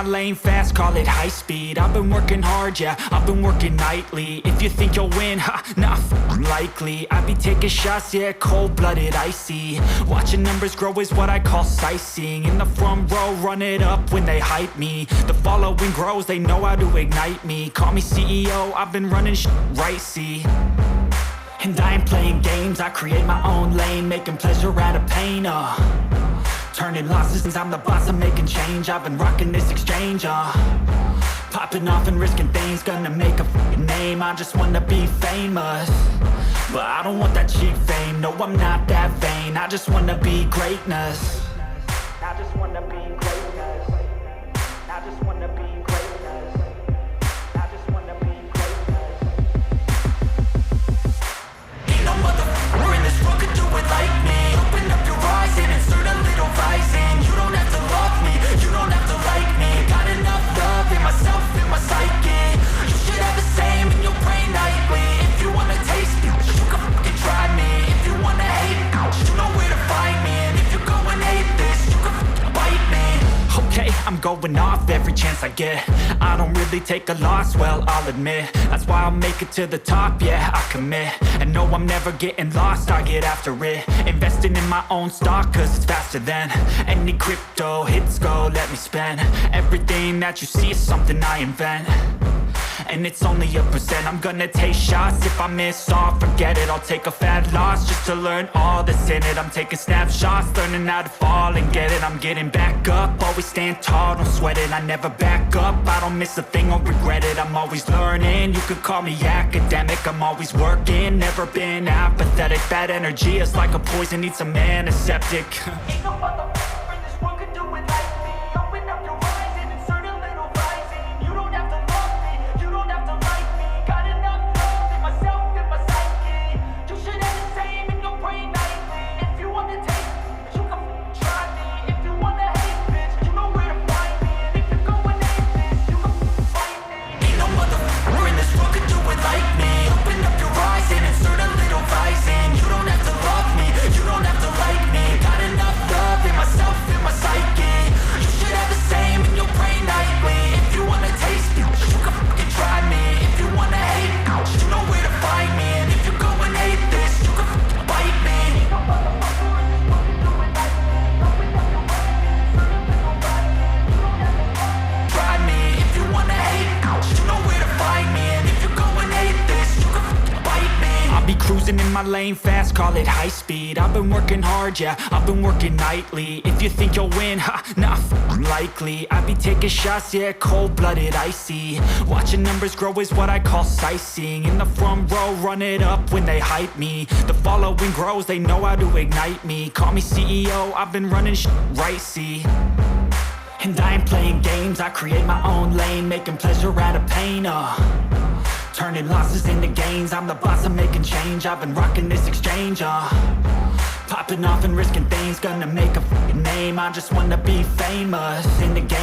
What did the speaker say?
my lane fast, call it high speed. I've been working hard, yeah, I've been working nightly. If you think you'll win, ha, nah, likely. I be taking shots, yeah, cold-blooded, icy. Watching numbers grow is what I call sightseeing. In the front row, run it up when they hype me. The following grows, they know how to ignite me. Call me CEO, I've been running right, see. And I ain't playing games, I create my own lane, making pleasure out of pain, turning losses, I'm the boss, I'm making change. I've been rocking this exchange, popping off and risking things, gonna make a name. I just wanna be famous, but I don't want that cheap fame. No, I'm not that vain, I just wanna be greatness. I just wanna be greatness. I just wanna be greatness. I just wanna be greatness. Ain't no motherfucker in this world could do it like me. Open up your eyes and insert a little rising. You don't have to love me, you don't have to like me. Got enough love in myself, in my psyche. You should have the same in your brain nightly. If you wanna taste me, you can fucking try me. If you wanna hate me, you know where to find me. And if you go and hate this, you can fucking bite me. Okay, I'm going off every chance I get. I don't really take a loss, well, I'll admit. That's why I'll make it to the top, yeah, I commit. And no, I'm never getting lost, I get after it. Investing in my own stock, cause it's faster than any crypto hits go, let me spend. Everything that you see is something I invent, and it's only a percent. I'm gonna take shots, if I miss all, forget it. I'll take a fat loss just to learn all that's in it. I'm taking snapshots, learning how to fall and get it. I'm getting back up, always stand tall, don't sweat it. I never back up, I don't miss a thing or regret it. I'm always learning, you could call me academic. I'm always working, never been apathetic. Bad energy is like a poison, needs some antiseptic. Ain't no motherfucker in this world could do it like me. Open up your eyes and insert a little rising. You don't have to love me, you don't have to like me. Got enough love in myself, in my psyche. You should have the same in your brain nightly. If you wanna taste me, you can try me. If you wanna hate bitch, you know where to find me. And if you go and hate this, you can fight me. Ain't no motherfucker in this world could do it like me. Open up your eyes and insert a little rising. You don't have to love me, you don't have to like me. Got enough love in myself, in my psyche. You should have the same in your brain nightly. If you wanna taste me, you can fucking try me. If you wanna hate me, you know where to find me. And if you go and hate this, you can fucking bite me. Ain't no motherfucker in this world could do it like me. Open up your eyes and insert a little rising. You don't have to love me. Try me. If you wanna hate me, you know where to find me. And if you go and hate this, you can fucking bite me. I'll be cruising in my lane fast, call it high speed. I've been working hard, yeah, I've been working nightly. If you think you'll win, ha, nah, likely. I be taking shots, yeah, cold-blooded, icy. Watching numbers grow is what I call sightseeing. In the front row, run it up when they hype me. The following grows, they know how to ignite me. Call me CEO, I've been running right, see. And I ain't playing games, I create my own lane, making pleasure out of pain, turning losses into gains. I'm the boss, I'm making change. I've been rocking this exchange, popping off and risking things, gonna make a name. I just wanna be famous in the game.